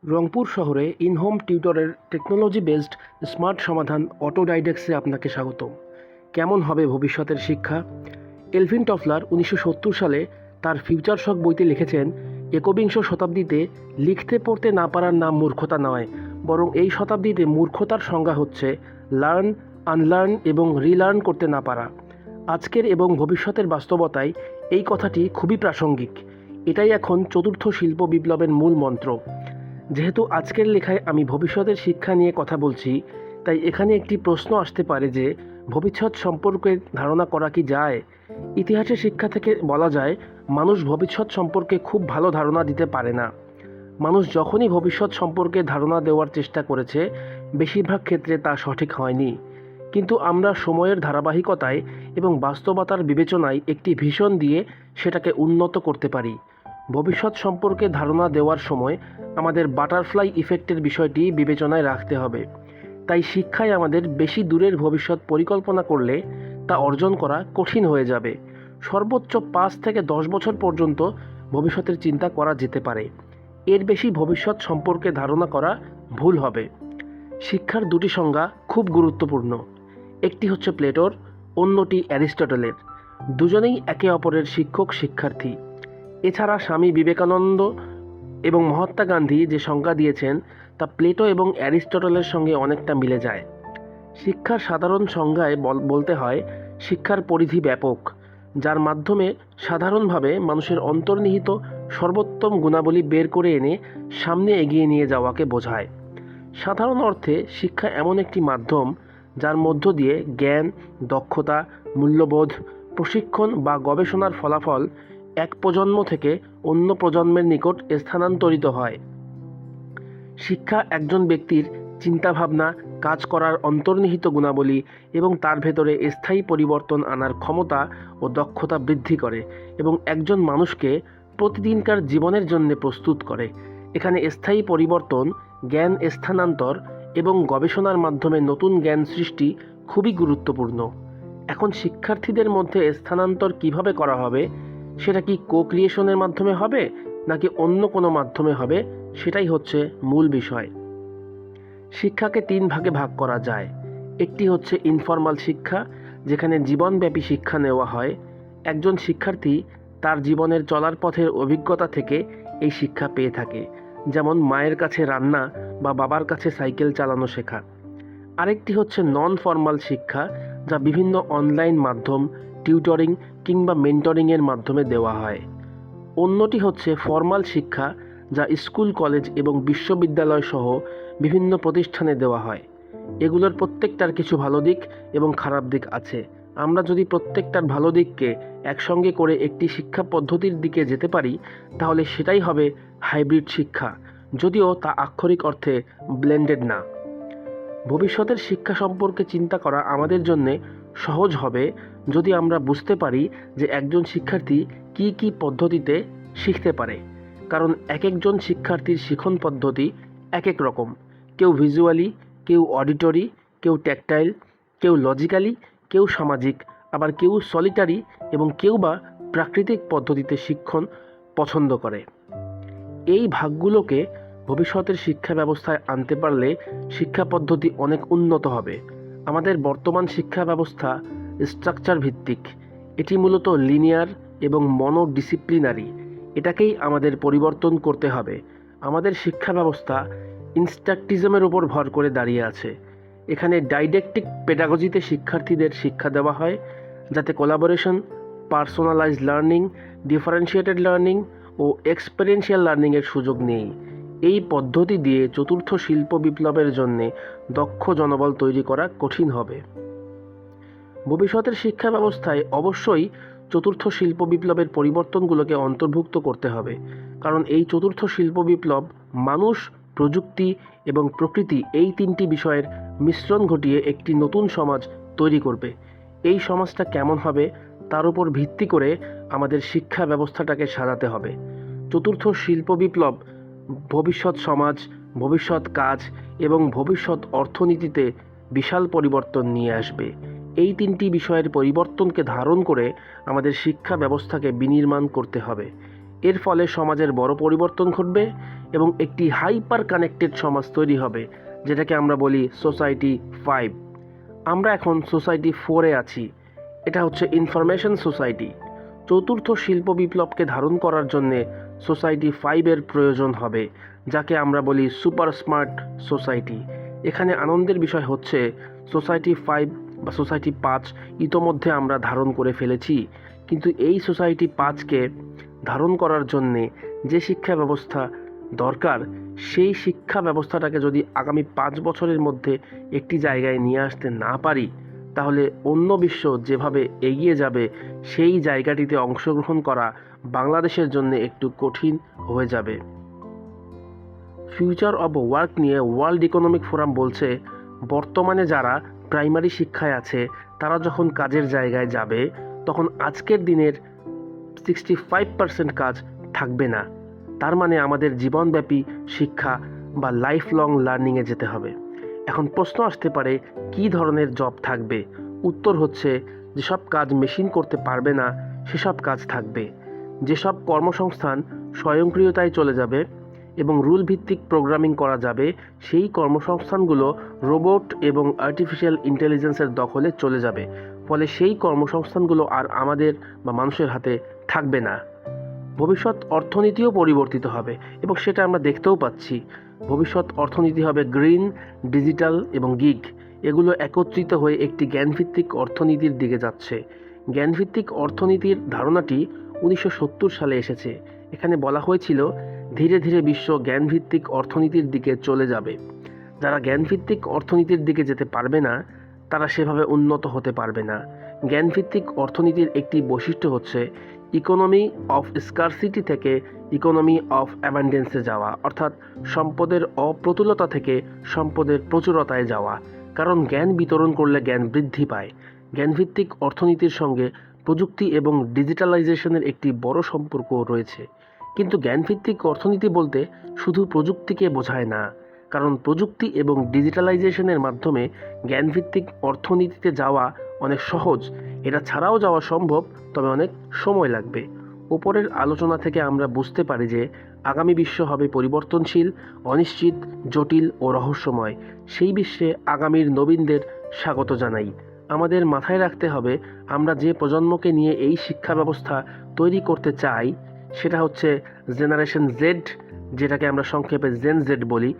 রংপুর শহরে in-home টিউটরের technology based smart সমাধান অটোডাইডেক্সে আপনাকে স্বাগত। কেমন হবে ভবিষ্যতের শিক্ষা? এলভিন টফলার 1970 সালে তার ফিউচার শক বইতে লিখেছেন, একবিংশ শতাব্দীতে লিখতে পড়তে না পারার নাম মূর্খতা নয়, বরং এই শতাব্দীতে মূর্খতার সংজ্ঞা হচ্ছে লার্ন, আনলার্ন এবং রিলার্ন করতে না পারা। আজকের এবং ভবিষ্যতের বাস্তবতায় এই কথাটি খুবই প্রাসঙ্গিক। এটাই এখন চতুর্থ শিল্প বিপ্লবের মূল মন্ত্র। যেহেতু আজকের লেখায় আমি ভবিষ্যতের শিক্ষা নিয়ে কথা বলছি, তাই এখানে একটি প্রশ্ন আসতে পারে যে ভবিষ্যৎ সম্পর্কে ধারণা করা কি যায়? ইতিহাসের শিক্ষা থেকে বলা যায়, মানুষ ভবিষ্যৎ সম্পর্কে খুব ভালো ধারণা দিতে পারে না। মানুষ যখনই ভবিষ্যৎ সম্পর্কে ধারণা দেওয়ার চেষ্টা করেছে, বেশিরভাগ ক্ষেত্রে তা সঠিক হয়নি। কিন্তু আমরা সময়ের ধারাবাহিকতায় এবং বাস্তবতার বিবেচনায় একটি ভিশন দিয়ে সেটাকে উন্নত করতে পারি। ভবিষ্যৎ সম্পর্কে ধারণা দেওয়ার সময় আমাদের বাটারফ্লাই ইফেক্টের বিষয়টি বিবেচনায় রাখতে হবে। তাই শিক্ষায় আমাদের বেশি দূরের ভবিষ্যৎ পরিকল্পনা করলে তা অর্জন করা কঠিন হয়ে যাবে। সর্বোচ্চ 5 থেকে 10 বছর পর্যন্ত ভবিষ্যতের চিন্তা করা যেতে পারে। এর বেশি ভবিষ্যৎ সম্পর্কে ধারণা করা ভুল হবে। শিক্ষার দুটি সংজ্ঞা খুব গুরুত্বপূর্ণ। একটি হচ্ছে প্লেটোর, অন্যটি অ্যারিস্টটলের। দুজনেই একে অপরের শিক্ষক শিক্ষার্থী। এছাড়া স্বামী বিবেকানন্দ এবং মহাত্মা গান্ধী যে সংজ্ঞা দিয়েছেন তা প্লেটো এবং অ্যারিস্টটলের সঙ্গে অনেকটা মিলে যায়। শিক্ষার সাধারণ সংজ্ঞায় বলতে হয়, শিক্ষার পরিধি ব্যাপক, যার মাধ্যমে সাধারণভাবে মানুষের অন্তর্নিহিত সর্বোত্তম গুণাবলী বের করে এনে সামনে এগিয়ে নিয়ে যাওয়াকে বোঝায়। সাধারণ অর্থে শিক্ষা এমন একটি মাধ্যম যার মধ্য দিয়ে জ্ঞান, দক্ষতা, মূল্যবোধ, প্রশিক্ষণ বা গবেষণার ফলাফল এক প্রজন্ম থেকে অন্য প্রজন্মের নিকট স্থানান্তরিত হয়। শিক্ষা একজন ব্যক্তির চিন্তাভাবনা, কাজ করার অন্তর্নিহিত গুণাবলী এবং তার ভেতরে স্থায়ী পরিবর্তন আনার ক্ষমতা ও দক্ষতা বৃদ্ধি করে এবং একজন মানুষকে প্রতিদিনকার জীবনের জন্য প্রস্তুত করে। এখানে স্থায়ী পরিবর্তন, জ্ঞান স্থানান্তর এবং গবেষণার মাধ্যমে নতুন জ্ঞান সৃষ্টি খুবই গুরুত্বপূর্ণ। এখন শিক্ষার্থীদের মধ্যে স্থানান্তর কিভাবে করা হবে, সেটা কি কো-ক্রিয়েশনের মাধ্যমে হবে নাকি অন্য কোনো মাধ্যমে হবে, সেটাই হচ্ছে মূল বিষয়। শিক্ষাকে 3 ভাগে ভাগ করা যায়। একটি হচ্ছে ইনফর্মাল শিক্ষা, যেখানে জীবনব্যাপী শিক্ষা নেওয়া হয়। একজন শিক্ষার্থী তার জীবনের চলার পথের অভিজ্ঞতা থেকে এই শিক্ষা পেয়ে থাকে, যেমন মায়ের কাছে রান্না বা বাবার কাছে সাইকেল চালানো শেখা। আরেকটি হচ্ছে নন ফর্মাল শিক্ষা, যা বিভিন্ন অনলাইন মাধ্যম, টিউটরিং কিংবা মেন্টরিংয়ের মাধ্যমে দেওয়া হয়। অন্যটি হচ্ছে ফর্মাল শিক্ষা, যা স্কুল, কলেজ এবং বিশ্ববিদ্যালয় সহ বিভিন্ন প্রতিষ্ঠানে দেওয়া হয়। এগুলোর প্রত্যেকটার কিছু ভালো দিক এবং খারাপ দিক আছে। আমরা যদি প্রত্যেকটার ভালো দিককে একসঙ্গে করে একটি শিক্ষা পদ্ধতির দিকে যেতে পারি, তাহলে সেটাই হবে হাইব্রিড শিক্ষা, যদিও তা আক্ষরিক অর্থে ব্লেন্ডেড না। ভবিষ্যতের শিক্ষা সম্পর্কে চিন্তা করা আমাদের জন্য সহজ হবে যদি আমরা বুঝতে পারি যে একজন শিক্ষার্থী কী কী পদ্ধতিতে শিখতে পারে। কারণ এক একজন শিক্ষার্থীর শিখন পদ্ধতি এক এক রকম। কেউ ভিজুয়ালি, কেউ অডিটরি, কেউ ট্যাকটাইল, কেউ লজিক্যালি, কেউ সামাজিক, আবার কেউ সলিটারি এবং কেউ বা প্রাকৃতিক পদ্ধতিতে শিক্ষণ পছন্দ করে। এই ভাগগুলোকে ভবিষ্যতের শিক্ষা ব্যবস্থায় আনতে পারলে শিক্ষা পদ্ধতি অনেক উন্নত হবে। আমাদের বর্তমান শিক্ষা ব্যবস্থা স্ট্রাকচার ভিত্তিক। এটি মূলত লিনিয়ার এবং মনোডিসিপ্লিনারি। এটাকেই আমাদের পরিবর্তন করতে হবে। আমাদের শিক্ষা ব্যবস্থা ইনস্ট্রাকটিজমের উপর ভর করে দাঁড়িয়ে আছে। এখানে ডাইডেক্টিক পেডাগজিতে শিক্ষার্থীদের শিক্ষা দেওয়া হয়, যাতে collaboration, personalised learning, differentiated learning ও এক্সপেরিয়েন্সিয়াল লার্নিংয়ের সুযোগ নেই। এই পদ্ধতি দিয়ে চতুর্থ শিল্প বিপ্লবের জন্যে দক্ষ জনবল তৈরি করা কঠিন হবে। ভবিষ্যতের শিক্ষা ব্যবস্থায় অবশ্যই চতুর্থ শিল্প বিপ্লবের পরিবর্তনগুলোকে অন্তর্ভুক্ত করতে হবে, কারণ এই চতুর্থ শিল্প বিপ্লব মানুষ, প্রযুক্তি এবং প্রকৃতি এই 3টি বিষয়ের মিশ্রণ ঘটিয়ে একটি নতুন সমাজ তৈরি করবে। এই সমাজটা কেমন হবে তার উপর ভিত্তি করে আমাদের শিক্ষা ব্যবস্থাটাকে সাজাতে হবে। চতুর্থ শিল্প বিপ্লব ভবিষ্যৎ সমাজ, ভবিষ্যৎ কাজ এবং ভবিষ্যৎ অর্থনীতিতে বিশাল পরিবর্তন নিয়ে আসবে। এই 3টি বিষয়ের পরিবর্তনকে ধারণ করে আমাদের শিক্ষা ব্যবস্থাকে বিনির্মাণ করতে হবে। এর ফলে সমাজের বড় পরিবর্তন ঘটবে এবং একটি হাইপার কানেক্টেড সমাজ তৈরি হবে, যেটাকে আমরা বলি সোসাইটি 5। আমরা এখন সোসাইটি 4-এ আছি। এটা হচ্ছে ইনফরমেশন সোসাইটি। চতুর্থ শিল্প বিপ্লবকে ধারণ করার জন্যে সোসাইটি 5-এর প্রয়োজন হবে, যাকে আমরা বলি সুপার স্মার্ট সোসাইটি। এখানে আনন্দের বিষয় হচ্ছে সোসাইটি 5 বা সোসাইটি 5 ইতোমধ্যে আমরা ধারণ করে ফেলেছি, কিন্তু এই সোসাইটি 5কে ধারণ করার জন্যে যে শিক্ষা ব্যবস্থা দরকার, সেই শিক্ষা ব্যবস্থাটাকে যদি আগামী 5 বছরের মধ্যে একটি জায়গায় নিয়ে আসতে না পারি, তাহলে অন্য বিশ্ব যেভাবে এগিয়ে যাবে সেই জায়গাটিতে অংশগ্রহণ করা বাংলাদেশের জন্য একটু কঠিন হয়ে যাবে। ফিউচার অব ওয়ার্ক নিয়ে ওয়ার্ল্ড ইকোনমিক ফোরাম বলছে, বর্তমানে যারা প্রাইমারি শিক্ষায় আছে তারা যখন কাজের জায়গায় যাবে তখন আজকের দিনের 65% কাজ থাকবে না। তার মানে আমাদের জীবনব্যাপী শিক্ষা বা লাইফ লং লার্নিংয়ে যেতে হবে। এখন প্রশ্ন আসতে পারে, কী ধরনের জব থাকবে? উত্তর হচ্ছে, যেসব কাজ মেশিন করতে পারবে না সেসব কাজ থাকবে। যেসব কর্মসংস্থান স্বয়ংক্রিয়তায় চলে যাবে এবং রুল ভিত্তিক প্রোগ্রামিং করা যাবে, সেই কর্মসংস্থানগুলো রোবট এবং আর্টিফিশিয়াল ইন্টেলিজেন্সের দখলে চলে যাবে। ফলে সেই কর্মসংস্থানগুলো আর আমাদের বা মানুষের হাতে থাকবে না। ভবিষ্যৎ অর্থনীতিও পরিবর্তিত হবে এবং সেটা আমরা দেখতেও পাচ্ছি। ভবিষ্যৎ অর্থনীতি হবে গ্রিন, ডিজিটাল এবং গিগ। এগুলো একত্রিত হয়ে একটি জ্ঞানভিত্তিক অর্থনীতির দিকে যাচ্ছে। জ্ঞানভিত্তিক অর্থনীতির ধারণাটি 1970 সালে এসেছে। এখানে বলা হয়েছিল, ধীরে ধীরে বিশ্ব জ্ঞানভিত্তিক অর্থনীতির দিকে চলে যাবে। যারা জ্ঞানভিত্তিক অর্থনীতির দিকে যেতে পারবে না তারা সেভাবে উন্নত হতে পারবে না। জ্ঞানভিত্তিক অর্থনীতির একটি বৈশিষ্ট্য হচ্ছে ইকোনমি অফ স্কারসিটি থেকে ইকোনমি অফ অ্যাবান্ডেন্সে যাওয়া, অর্থাৎ সম্পদের অপ্রতুলতা থেকে সম্পদের প্রচুরতায় যাওয়া। কারণ জ্ঞান বিতরণ করলে জ্ঞান বৃদ্ধি পায়। জ্ঞানভিত্তিক অর্থনীতির সঙ্গে প্রযুক্তি এবং ডিজিটালাইজেশনের একটি বড় সম্পর্ক রয়েছে। কিন্তু জ্ঞানভিত্তিক অর্থনীতি বলতে শুধু প্রযুক্তিকে বোঝায় না, কারণ প্রযুক্তি এবং ডিজিটালাইজেশনের মাধ্যমে জ্ঞানভিত্তিক অর্থনীতিতে যাওয়া অনেক সহজ। এটা ছাড়াও যাওয়া সম্ভব, তবে অনেক সময় লাগবে। উপরের আলোচনা থেকে আমরা বুঝতে পারি যে আগামী বিশ্ব হবে পরিবর্তনশীল, অনিশ্চিত, জটিল ও রহস্যময়। সেই বিশ্বে আগামীর নবীনদের স্বাগত জানাই। আমাদের মাথায় রাখতে হবে, আমরা যে প্রজন্মকে নিয়ে এই শিক্ষা ব্যবস্থা তৈরি করতে চাই সেটা হচ্ছে জেনারেশন জেড, যেটাকে আমরা সংক্ষেপে জেন জেড বলি,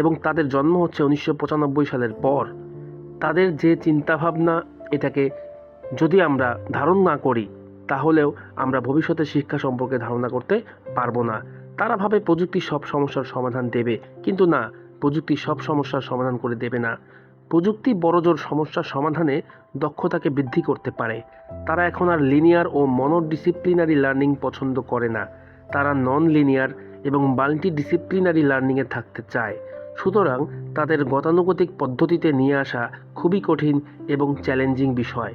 এবং তাদের জন্ম হচ্ছে 1995 সালের পর। তাদের যে চিন্তাভাবনা, এটাকে যদি আমরা ধারণ না করি তাহলেও আমরা ভবিষ্যতের শিক্ষা সম্পর্কে ধারণা করতে পারবো না। তারা ভাবে প্রযুক্তি সব সমস্যার সমাধান দেবে, কিন্তু না, প্রযুক্তি সব সমস্যার সমাধান করে দেবে না। প্রযুক্তি বড়জোর সমস্যার সমাধানে দক্ষতাকে বৃদ্ধি করতে পারে। তারা এখন আর লিনিয়ার ও মনোডিসিপ্লিনারি লার্নিং পছন্দ করে না। তারা নন লিনিয়ার এবং মাল্টিডিসিপ্লিনারি লার্নিংয়ে থাকতে চায়। সুতরাং তাদের গতানুগতিক পদ্ধতিতে নিয়ে আসা খুবই কঠিন এবং চ্যালেঞ্জিং বিষয়।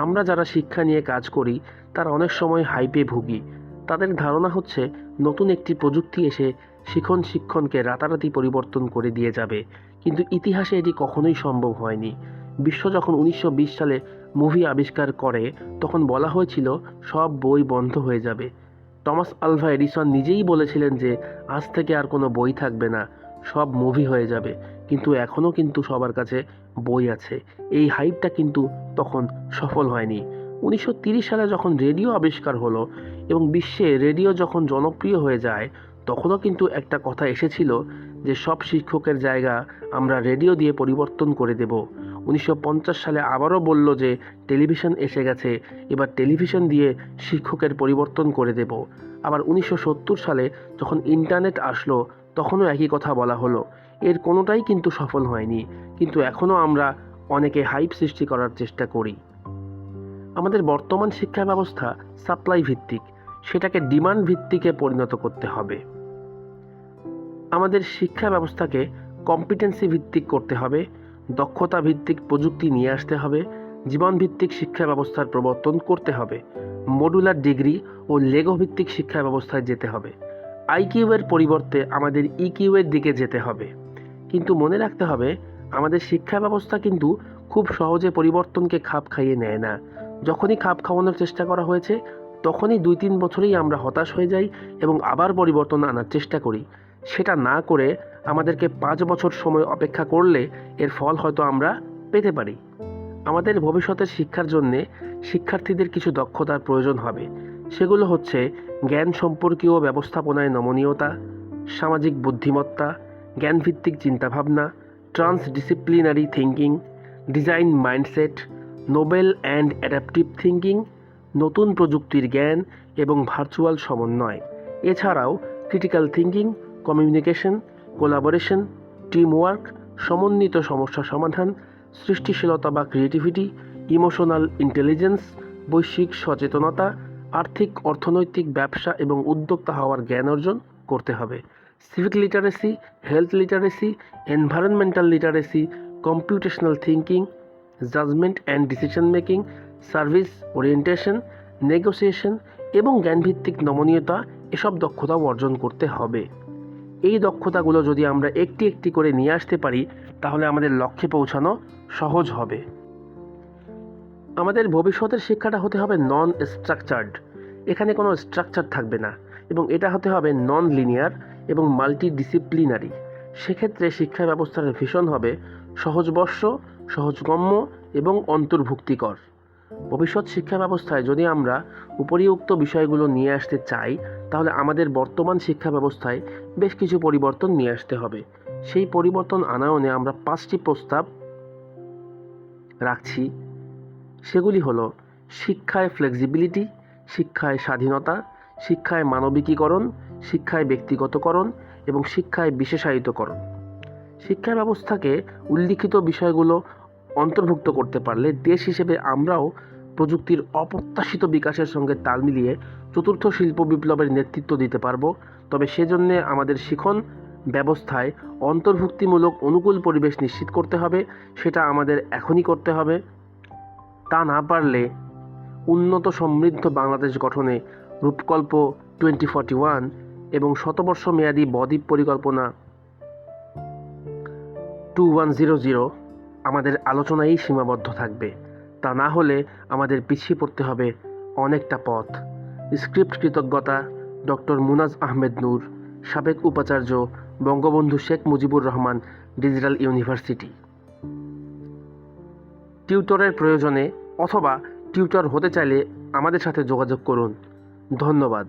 আমরা যারা শিক্ষা নিয়ে কাজ করি তারা অনেক সময় হাইপে ভুগি। তাদের ধারণা হচ্ছে নতুন একটি প্রযুক্তি এসে শিক্ষণকে রাতারাতি পরিবর্তন করে দিয়ে যাবে, কিন্তু ইতিহাসে এটি কখনোই সম্ভব হয়নি। বিশ্ব যখন 1920 সালে মুভি আবিষ্কার করে তখন বলা হয়েছিল সব বই বন্ধ হয়ে যাবে। টমাস আলভা এডিসন নিজেই বলেছিলেন যে আজ থেকে আর কোনো বই থাকবে না, সব মুভি হয়ে যাবে। কিন্তু এখনও কিন্তু সবার কাছে বই আছে। এই হাইপটা কিন্তু তখন সফল হয়নি। 1930 সালে যখন রেডিও আবিষ্কার হলো এবং বিশ্বে রেডিও যখন জনপ্রিয় হয়ে যায়, তখনও কিন্তু একটা কথা এসেছিল যে সব শিক্ষকের জায়গা আমরা রেডিও দিয়ে পরিবর্তন করে দেব। 1950 সালে আবারও বলল যে টেলিভিশন এসে গেছে, এবার টেলিভিশন দিয়ে শিক্ষকের পরিবর্তন করে দেব। আবার 1970 সালে যখন ইন্টারনেট আসলো তখনও একই কথা বলা হলো। এর কোনোটাই কিন্তু সফল হয়নি, কিন্তু এখনও আমরা অনেকে হাইপ সৃষ্টি করার চেষ্টা করি। আমাদের বর্তমান শিক্ষা ব্যবস্থা সাপ্লাই ভিত্তিক, সেটাকে ডিমান্ড ভিত্তিকে পরিণত করতে হবে। আমাদের শিক্ষা ব্যবস্থাকে কম্পিটেন্সি ভিত্তিক করতে হবে, দক্ষতা ভিত্তিক প্রযুক্তি নিয়ে আসতে হবে, জীবন ভিত্তিক শিক্ষা ব্যবস্থার প্রবর্তন করতে হবে, মডুলার ডিগ্রি ও লেগো ভিত্তিক শিক্ষা ব্যবস্থায় যেতে হবে। আইকিউ এর পরিবর্তে আমাদের ইকিউ এর দিকে যেতে হবে। কিন্তু মনে রাখতে হবে, আমাদের শিক্ষা ব্যবস্থা কিন্তু খুব সহজে পরিবর্তনকে খাপ খাইয়ে নেয় না। যখনই খাপ খাওয়ানোর চেষ্টা করা হয়েছে তখনই 2-3 বছরেই আমরা হতাশ হয়ে যাই এবং আবার পরিবর্তন আনার চেষ্টা করি। সেটা না করে আমাদেরকে 5 বছর সময় অপেক্ষা করলে এর ফল হয়তো আমরা পেতে পারি। আমাদের ভবিষ্যতের শিক্ষার জন্যে শিক্ষার্থীদের কিছু দক্ষতার প্রয়োজন হবে। সেগুলো হচ্ছে জ্ঞান সম্পর্কীয় ব্যবস্থাপনায় নমনীয়তা, সামাজিক বুদ্ধিমত্তা, জ্ঞানভিত্তিক চিন্তাভাবনা, transdisciplinary thinking, design mindset, novel and adaptive thinking, নতুন প্রযুক্তির জ্ঞান এবং ভার্চুয়াল সমন্বয়। এছাড়াও critical thinking, communication, collaboration, teamwork, সমন্বিত সমস্যা সমাধান, সৃষ্টিশীলতা বা ক্রিয়েটিভিটি, ইমোশনাল ইন্টেলিজেন্স, বৈশ্বিক সচেতনতা, আর্থিক, অর্থনৈতিক, ব্যবসা এবং উদ্যোক্তা হওয়ার জ্ঞান অর্জন করতে হবে। Civic literacy, health literacy, environmental literacy, computational thinking, judgment and decision making, service orientation, negotiation এবং জ্ঞানভিত্তিক নমনীয়তা, এসব দক্ষতাও অর্জন করতে হবে। এই দক্ষতাগুলো যদি আমরা একটি একটি করে নিয়ে আসতে পারি তাহলে আমাদের লক্ষ্যে পৌঁছানো সহজ হবে। আমাদের ভবিষ্যতের শিক্ষাটা হতে হবে নন স্ট্রাকচার্ড। এখানে কোনো স্ট্রাকচার থাকবে না এবং এটা হতে হবে নন লিনিয়ার এবং মাল্টিডিসিপ্লিনারি। সেক্ষেত্রে শিক্ষা ব্যবস্থার ভিশন হবে সহজবর্ষ, সহজগম্য এবং অন্তর্ভুক্তিকর। ভবিষ্যৎ শিক্ষা ব্যবস্থায় যদি আমরা উপরিউক্ত বিষয়গুলো নিয়ে আসতে চাই তাহলে আমাদের বর্তমান শিক্ষা ব্যবস্থায় বেশ কিছু পরিবর্তন নিয়ে আসতে হবে। সেই পরিবর্তন আনয়নে আমরা 5টি প্রস্তাব রাখছি। সেগুলি হলো শিক্ষায় ফ্লেক্সিবিলিটি, শিক্ষায় স্বাধীনতা, শিক্ষায় মানবিকীকরণ, শিক্ষায় ব্যক্তিগতকরণ এবং শিক্ষায় বিশেষায়িতকরণ। শিক্ষা ব্যবস্থাকে উল্লিখিত বিষয়গুলো অন্তর্ভুক্ত করতে পারলে দেশ হিসেবে আমরাও প্রযুক্তির অপ্রত্যাশিত বিকাশের সঙ্গে তাল মিলিয়ে চতুর্থ শিল্প বিপ্লবের নেতৃত্ব দিতে পারব। তবে সেজন্য আমাদের শিক্ষণ ব্যবস্থায় অন্তর্ভুক্তিমূলক অনুকূল পরিবেশ নিশ্চিত করতে হবে। সেটা আমাদের এখনই করতে হবে। তা না পারলে উন্নত সমৃদ্ধ বাংলাদেশ গঠনে রূপকল্প 2041 এবং শতবর্ষ মেয়াদী বদ্বীপ পরিকল্পনা 2100 আমাদের আলোচনায়ই সীমাবদ্ধ থাকবে। তা না হলে আমাদের পিছিয়ে পড়তে হবে অনেকটা পথ। স্ক্রিপ্ট কৃতজ্ঞতা ডক্টর মুনাজ আহমেদ নূর, সাবেক উপাচার্য, বঙ্গবন্ধু শেখ মুজিবুর রহমান ডিজিটাল ইউনিভার্সিটি। টিউটরের প্রয়োজনে অথবা টিউটর হতে চাইলে আমাদের সাথে যোগাযোগ করুন। ধন্যবাদ।